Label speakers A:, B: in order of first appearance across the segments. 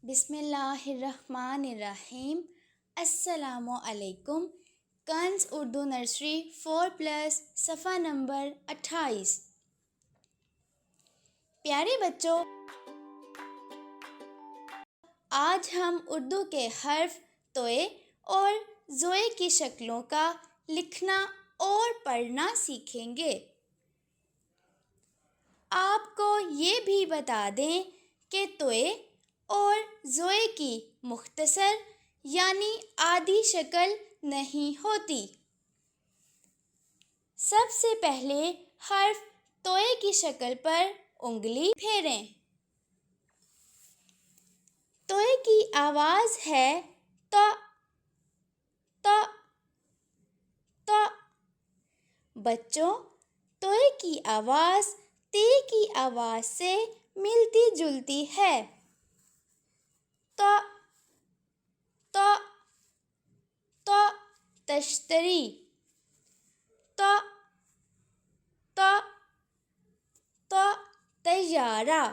A: بسم اللہ الرحمن الرحیم۔ السلام علیکم۔ کنز اردو نرسری 4+ صفحہ نمبر 28۔ پیارے بچوں، آج ہم اردو کے حرف توئے اور زوئے کی شکلوں کا لکھنا اور پڑھنا سیکھیں گے۔ آپ کو یہ بھی بتا دیں کہ توئے اور زوئے کی مختصر یعنی آدھی شکل نہیں ہوتی۔ سب سے پہلے حرف توئے کی شکل پر انگلی پھیریں۔ توئے کی آواز ہے ت ت ت۔ بچوں، توئے کی آواز ت کی آواز سے ملتی جلتی ہے۔ ت ت ت تشتری، ت ت ت طیارہ،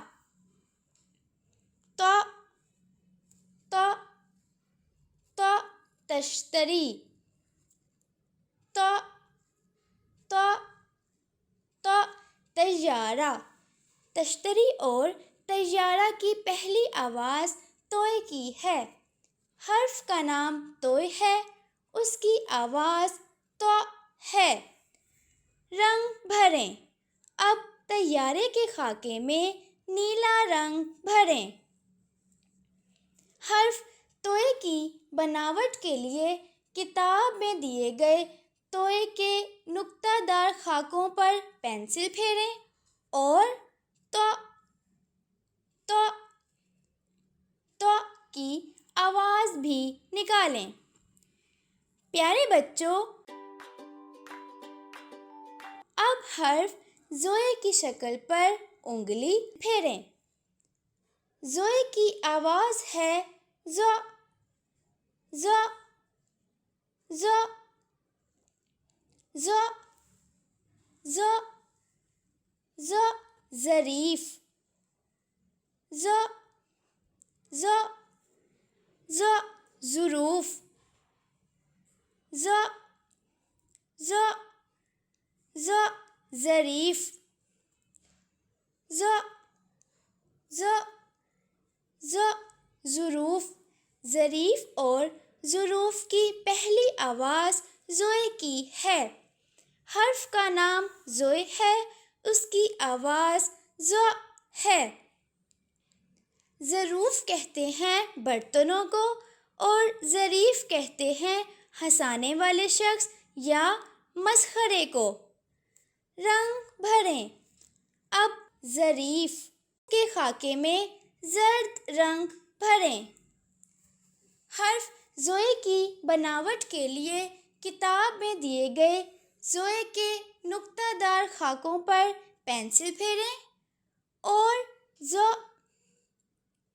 A: ت ت ت تشتری، ت ت ت طیارہ۔ تشتری اور طیارہ کی پہلی آواز توئے کی ہے۔ حرف کا نام توئے ہے، اس کی آواز ت ہے۔ رنگ بھریں۔ اب طیارے کے خاکے میں نیلا رنگ بھریں۔ حرف توئے کی بناوٹ کے لیے کتاب میں دیے گئے توئے کے نقطہ دار خاکوں پر پنسل پھیریں اور ت ت ت کی آواز بھی نکالیں۔ پیارے بچوں، اب حرف زوئے کی شکل پر انگلی پھیریں۔ زوئے کی آواز ہے ز ز ز ز ز ز ظریف، ز ز ز ظروف، ز ز ز ظریف، ز ز ز ظروف۔ ظریف اور ظروف کی پہلی آواز زوئے کی ہے۔ حرف کا نام زوئے ہے، اس کی آواز ز ہے۔ ظروف کہتے ہیں برتنوں کو اور ظریف کہتے ہیں ہنسانے والے شخص یا مسخرے کو۔ رنگ بھریں۔ اب ظریف کے خاکے میں زرد رنگ بھریں۔ حرف زوئے کی بناوٹ کے لیے کتاب میں دیے گئے زوئے کے نقطہ دار خاکوں پر پنسل پھیریں اور ز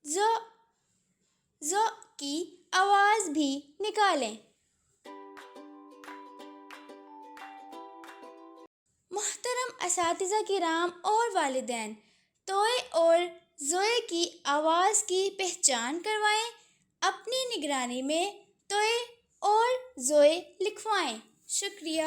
A: ز ز کی آواز بھی نکالیں۔ محترم اساتذہ کرام اور والدین، توئے اور زوئے کی آواز کی پہچان کروائیں۔ اپنی نگرانی میں توئے اور زوئے لکھوائیں۔ شکریہ۔